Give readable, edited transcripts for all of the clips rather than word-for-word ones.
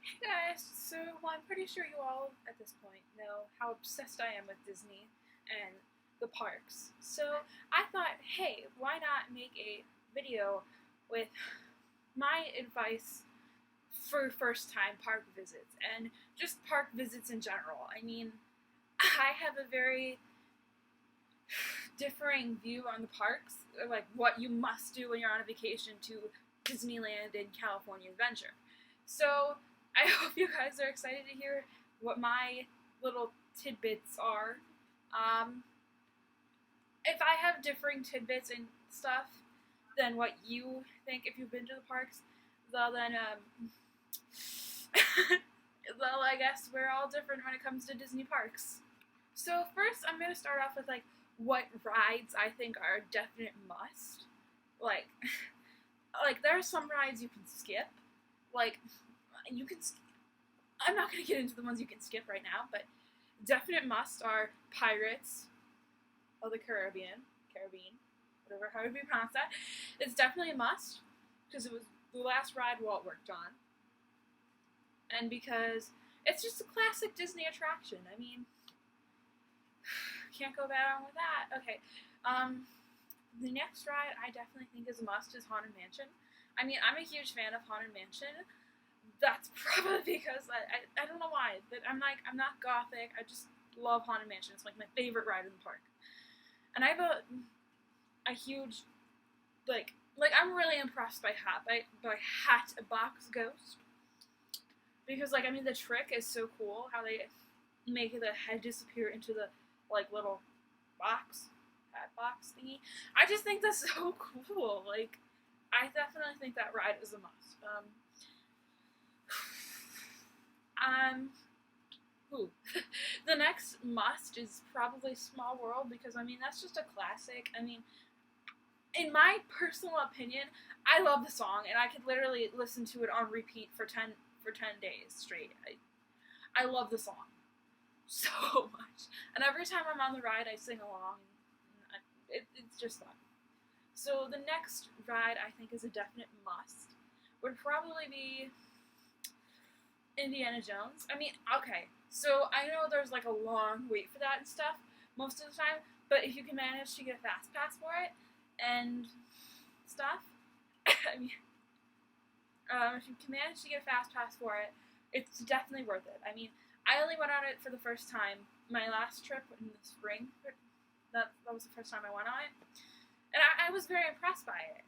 Hey guys, so I'm pretty sure you all at this point know how obsessed I am with Disney and the parks. So I thought, hey, why not make a video with my advice for first time park visits and just park visits in general. I mean, I have a very differing view on the parks, like what you must do when you're on a vacation to Disneyland and California Adventure. So I hope you guys are excited to hear what my little tidbits are. Um, if I have differing tidbits and stuff than what you think if you've been to the parks, well then, well I guess we're all different when it comes to Disney parks. So first, I'm gonna start off with like what rides I think are a definite must. Like, like there are some rides you can skip. Like, you can. I'm not gonna get into the ones you can skip right now, but definite must are Pirates of the Caribbean, whatever however you pronounce that. It's definitely a must because it was the last ride Walt worked on, and because it's just a classic Disney attraction. I mean, can't go bad on with that. Okay. The next ride I definitely think is a must is Haunted Mansion. I mean, I'm a huge fan of Haunted Mansion. That's probably because I don't know why, but I'm not gothic. I just love Haunted Mansion. It's like my favorite ride in the park. And I have a huge like I'm really impressed by Hatbox Ghost. Because like I mean the trick is so cool how they make the head disappear into the like little hat box thingy. I just think that's so cool. Like, I definitely think that ride is a must. Ooh. The next must is probably Small World because I mean that's just a classic. I mean, in my personal opinion, I love the song and I could literally listen to it on repeat for 10 days straight. I love the song so much. And every time I'm on the ride, I sing along. And it's just fun. So the next ride I think is a definite must would probably be Indiana Jones. I mean, okay, so I know there's like a long wait for that and stuff most of the time, but if you can manage to get a fast pass for it and stuff, I mean, if you can manage to get a fast pass for it, it's definitely worth it. I mean, I only went on it for the first time. My last trip in the spring, that was the first time I went on it, and I was very impressed by it.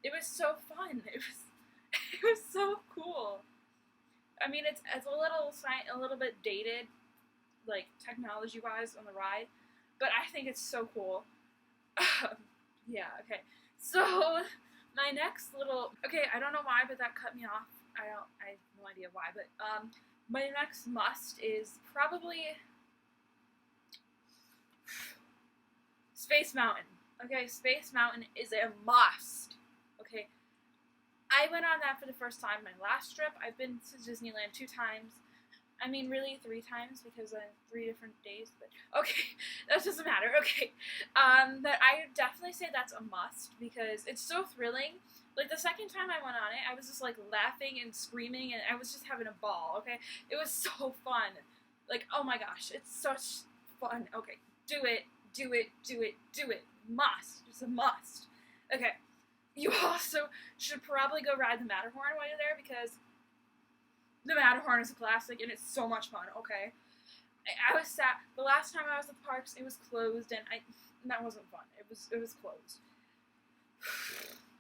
It was so fun. It was so cool. I mean, it's a little bit dated, like technology wise on the ride, but I think it's so cool. Yeah. Okay. So my next little I don't know why, but that cut me off. I have no idea why, but my next must is probably Space Mountain. Okay, Space Mountain is a must. Okay, I went on that for the first time my last trip. I've been to Disneyland 2 times. I mean, really 3 times because I have 3 different days. But okay, that doesn't matter. Okay, but I would definitely say that's a must because it's so thrilling. Like the second time I went on it, I was just like laughing and screaming, and I was just having a ball. Okay, it was so fun. Like oh my gosh, it's such fun. Okay, do it, do it, do it, do it. Must. It's a must. Okay. You also should probably go ride the Matterhorn while you're there because the Matterhorn is a classic and it's so much fun. Okay, I was sad. The last time I was at the parks, it was closed and that wasn't fun. It was closed.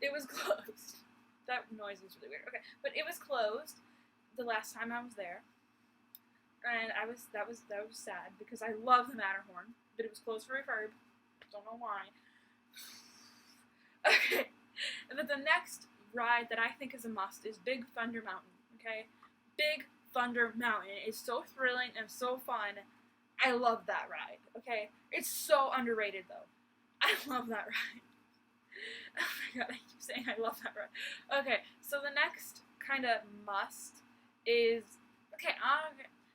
It was closed. That noise was really weird. Okay, but it was closed the last time I was there, and that was sad because I love the Matterhorn, but it was closed for refurb. Don't know why. Okay. But the next ride that I think is a must is Big Thunder Mountain, okay? Big Thunder Mountain is so thrilling and so fun. I love that ride, okay? It's so underrated, though. I love that ride. Oh my god, I keep saying I love that ride. Okay, so the next kind of must is... Okay,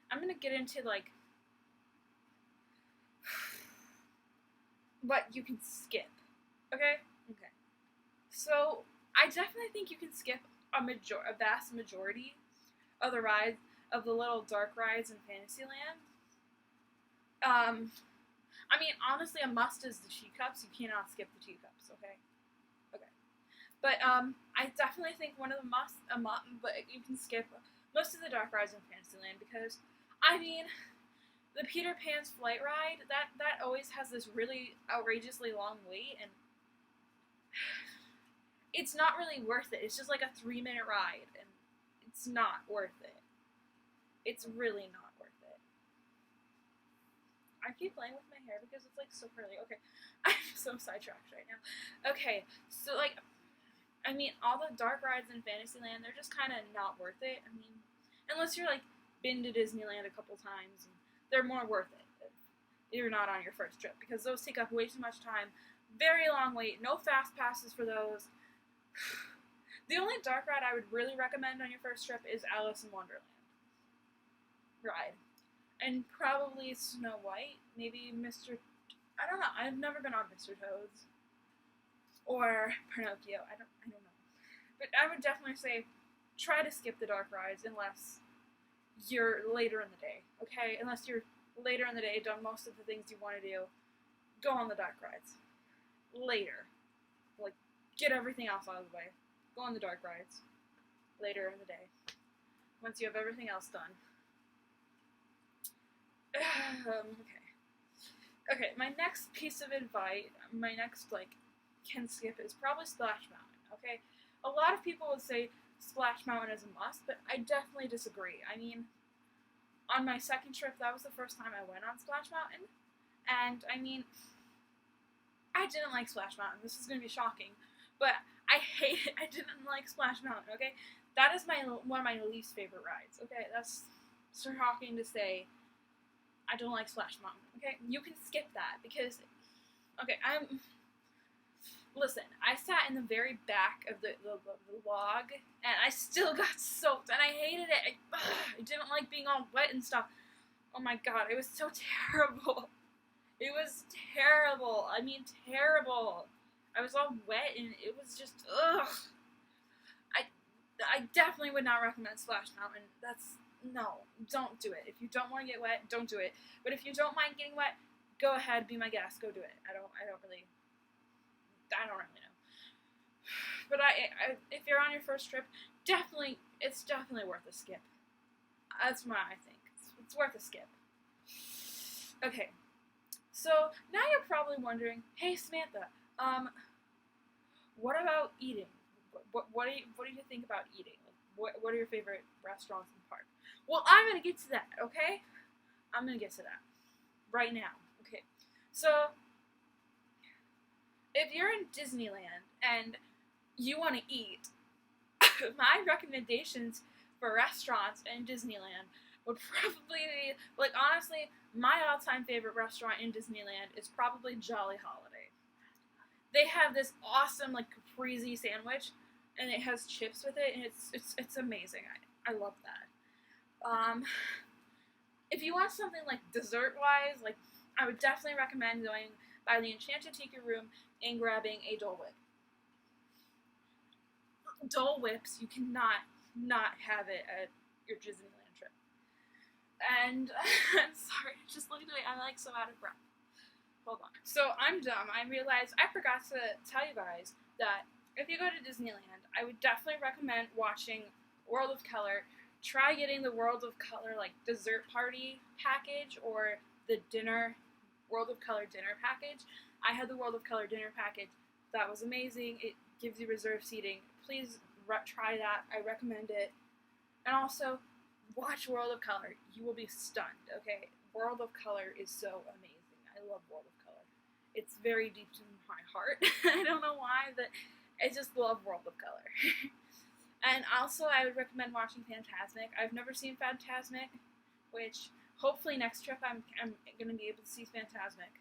I'm gonna get into, like... what you can skip, okay? Okay. So, I definitely think you can skip a vast majority of the rides, of the little dark rides in Fantasyland. I mean, honestly, a must is the teacups. You cannot skip the teacups, okay? Okay. But, I definitely think one of the but you can skip most of the dark rides in Fantasyland because, I mean, the Peter Pan's flight ride, that always has this really outrageously long wait, and it's not really worth it. It's just like a 3-minute ride, and it's not worth it. It's really not worth it. I keep playing with my hair because it's like so curly. Okay, I'm so sidetracked right now. Okay, so like, I mean, all the dark rides in Fantasyland, they're just kind of not worth it. I mean, unless you're like been to Disneyland a couple times, they're more worth it if you're not on your first trip because those take up way too much time. Very long wait, no fast passes for those. The only dark ride I would really recommend on your first trip is Alice in Wonderland ride. And probably Snow White, maybe Mr. I don't know, I've never been on Mr. Toad's. Or Pinocchio, I don't know. But I would definitely say try to skip the dark rides unless you're later in the day, okay? Unless you're later in the day, done most of the things you want to do, go on the dark rides. Later. Like, get everything else out of the way. Go on the dark rides. Later in the day. Once you have everything else done. Okay, my next piece of advice, my next, like, can skip is probably Splash Mountain, okay? A lot of people would say Splash Mountain is a must, but I definitely disagree. I mean, on my second trip, that was the first time I went on Splash Mountain, and, I mean, I didn't like Splash Mountain. This is going to be shocking, but I hate it. I didn't like Splash Mountain, okay? That is one of my least favorite rides, okay? That's shocking to say. I don't like Splash Mountain, okay? You can skip that, because, okay, listen, I sat in the very back of the log, and I still got soaked, and I hated it. I didn't like being all wet and stuff. Oh my god, it was so terrible. It was terrible. I mean, terrible. I was all wet, and it was just, ugh. I definitely would not recommend Splash Mountain. No, don't do it. If you don't want to get wet, don't do it. But if you don't mind getting wet, go ahead, be my guest, go do it. I don't really know. But if you're on your first trip, it's definitely worth a skip. That's what I think. It's worth a skip. Okay, so now you're probably wondering, hey Samantha, what about eating? What do you think about eating? What are your favorite restaurants in the park? Well, I'm gonna get to that. Okay, I'm gonna get to that right now. Okay, so if you're in Disneyland and you want to eat, my recommendations for restaurants in Disneyland would probably be, like, honestly, my all-time favorite restaurant in Disneyland is probably Jolly Holiday. They have this awesome, like, caprese sandwich, and it has chips with it, and it's amazing. I love that. If you want something, like, dessert-wise, like, I would definitely recommend going by the Enchanted Tiki Room and grabbing a Dole Whip. Dole Whips, you cannot not have it at your Disneyland trip. And I'm sorry, just look at me, I'm like so out of breath. Hold on. So I'm dumb. I realized I forgot to tell you guys that if you go to Disneyland, I would definitely recommend watching World of Color. Try getting the World of Color, like, dessert party package or the World of Color dinner package. I had the World of Color dinner package. That was amazing. It gives you reserved seating. Please try that. I recommend it. And also, watch World of Color. You will be stunned, okay? World of Color is so amazing. I love World of Color. It's very deep in my heart. I don't know why, but I just love World of Color. And also, I would recommend watching Fantasmic. I've never seen Fantasmic, which hopefully next trip I'm going to be able to see Fantasmic.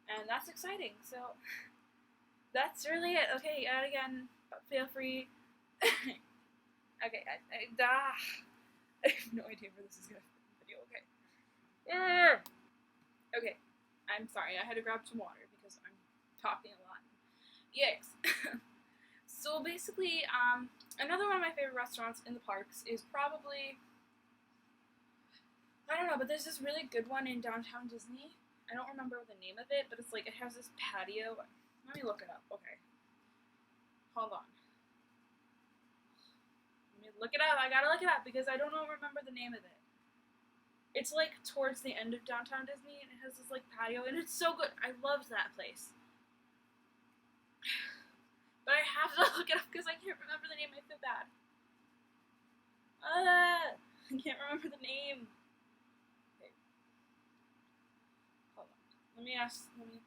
And that's exciting. So, that's really it. Okay, and again, feel free. Okay, I have no idea where this is going to fit in the video. Okay. Okay, I'm sorry. I had to grab some water because I'm talking a lot. Yikes. So basically, another one of my favorite restaurants in the parks is probably I don't know, but there's this really good one in downtown Disney. I don't remember the name of it, but it's like, it has this patio. Let me look it up. Okay. Hold on. Let me look it up. I gotta look it up because I don't remember the name of it. It's like towards the end of downtown Disney, and it has this like patio, and it's so good. I loved that place. But I have to look it up because I can't remember the name. I feel bad. I can't remember the name. Okay. Hold on. Let me.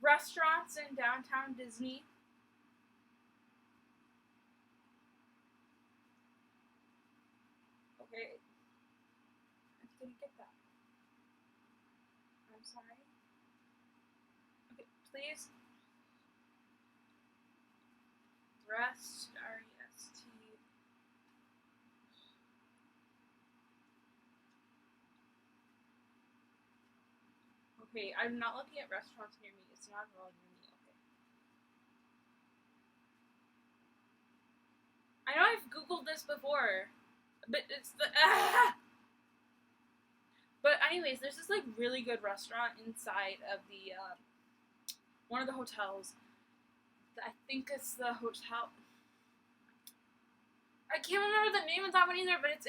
Restaurants in downtown Disney. Okay. I didn't get that. I'm sorry. Okay, please. Rest, R-E-S-T. Okay, I'm not looking at restaurants near me. It's not all near me. Okay. I know I've Googled this before, but it's the But anyways, there's this like really good restaurant inside of the one of the hotels. I think it's the hotel. I can't remember the name of that one either, but it's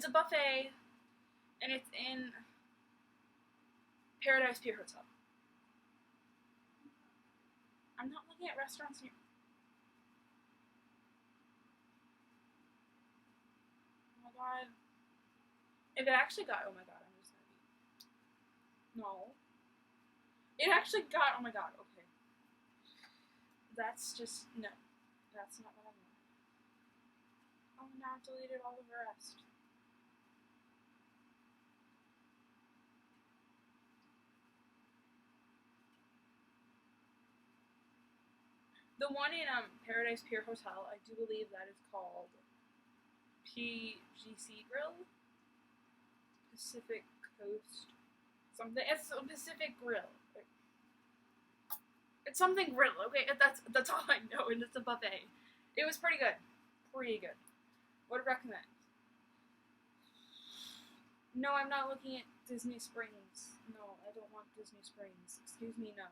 a buffet, and it's in Paradise Pier Hotel. I'm not looking at restaurants near. Oh my god. If it actually got, oh my god, I'm just gonna be. No. It actually got, oh my god, okay. That's just, no. That's not what I want. Oh, now I've deleted all of the rest. The one in Paradise Pier Hotel, I do believe that is called PGC Grill? Pacific Coast something. It's a Pacific Grill. It's something grill, okay? That's all I know, and it's a buffet. It was pretty good. Pretty good. Would recommend. No, I'm not looking at Disney Springs. No, I don't want Disney Springs. Excuse me, no.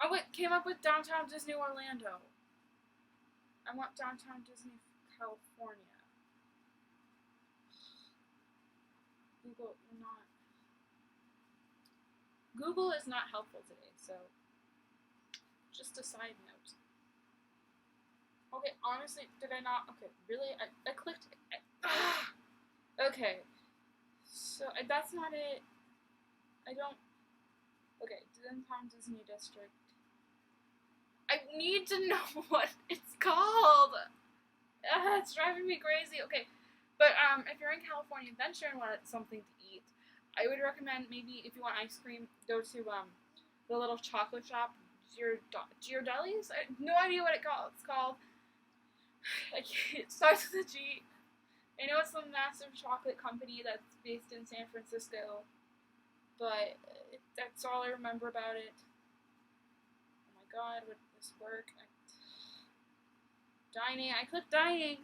Oh, it came up with Downtown Disney Orlando. I want Downtown Disney California. Google, you're not. Google is not helpful today, so just a side note. Okay, honestly, did I not? Okay, really? I clicked. Okay, so that's not it. I don't. Okay, Downtown Disney District. I need to know what it's called. It's driving me crazy. Okay, but if you're in California Adventure and want something to eat, I would recommend maybe if you want ice cream, go to the little chocolate shop, Ghirardelli's. I have no idea what it's called. It starts with a G. I know it's a massive chocolate company that's based in San Francisco, but that's all I remember about it. Oh my god, would this work? Dining. I clicked dining.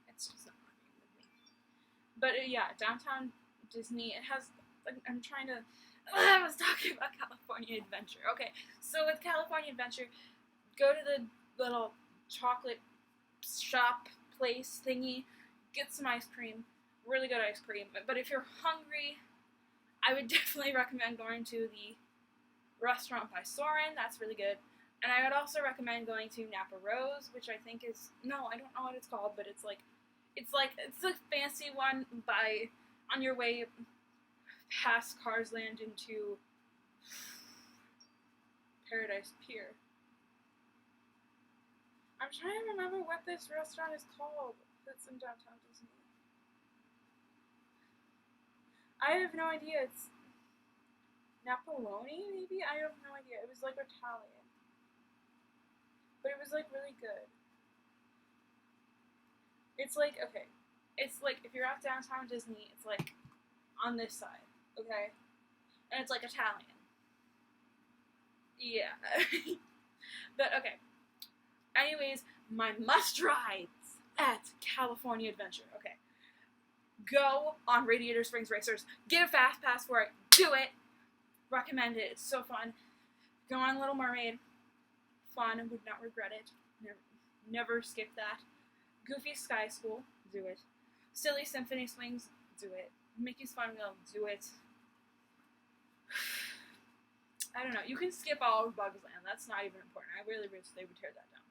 It's just not working with me. But yeah, Downtown Disney. It has. I'm trying to. I was talking about California Adventure. Okay, so with California Adventure, go to the little chocolate shop place thingy, get some ice cream, really good ice cream. But if you're hungry, I would definitely recommend going to the restaurant by Soren. That's really good. And I would also recommend going to Napa Rose, which I think is, no, I don't know what it's called, but it's a fancy one on your way past Cars Land into Paradise Pier. I'm trying to remember what this restaurant is called that's in Downtown Disney. I have no idea. It's Napoloni, maybe? I have no idea. It was like Italian. But it was like really good. It's like, okay. It's like, if you're at Downtown Disney, it's like on this side, okay? And it's like Italian. Yeah. But okay. Anyways, my must rides at California Adventure. Okay. Go on Radiator Springs Racers. Get a fast pass for it. Do it. Recommend it. It's so fun. Go on Little Mermaid. Fun. Would not regret it. Never skip that. Goofy Sky School. Do it. Silly Symphony Swings. Do it. Mickey's Fun Wheel. Do it. I don't know. You can skip all of Bugs Land. That's not even important. I really wish they would tear that down.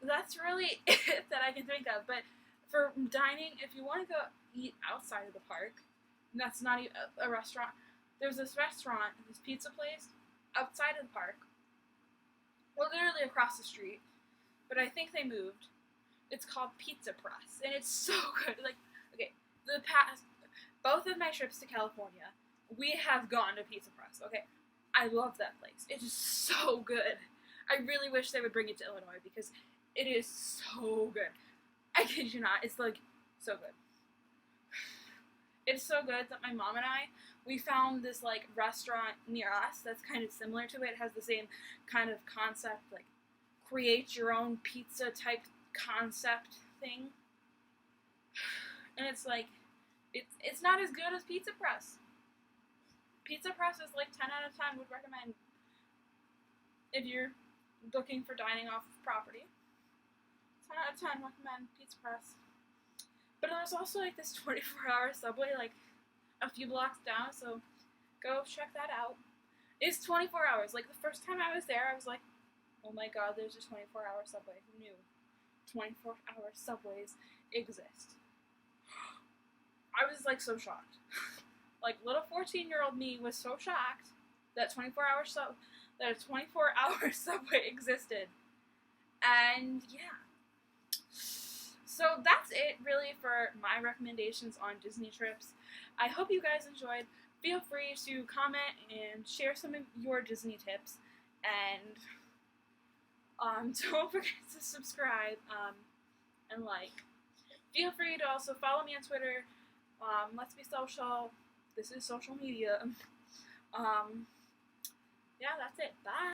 That's really it that I can think of. But for dining, if you want to go eat outside of the park, and that's not a restaurant. There's this restaurant, this pizza place, outside of the park. Well, literally across the street. But I think they moved. It's called Pizza Press, and it's so good. Like, okay, both of my trips to California, we have gone to Pizza Press. Okay, I love that place. It is so good. I really wish they would bring it to Illinois because it is so good. I kid you not. It's like so good. It's so good that my mom and I, we found this like restaurant near us that's kind of similar to it. It has the same kind of concept, like create your own pizza type concept thing. And it's like, it's not as good as Pizza Press. Pizza Press is like 10 out of 10 would recommend if you're looking for dining off of property. 10 out of 10 recommend Pizza Press. But there's also like this 24-hour subway like a few blocks down, so go check that out. It's 24 hours. Like the first time I was there, I was like, oh my god, there's a 24-hour subway. Who knew? 24-hour subways exist. I was like so shocked. Like little 14-year-old me was so shocked that a 24-hour subway existed. And yeah. So that's it really for my recommendations on Disney trips. I hope you guys enjoyed. Feel free to comment and share some of your Disney tips. And don't forget to subscribe and like. Feel free to also follow me on Twitter. Let's be social. This is social media. Yeah, that's it. Bye.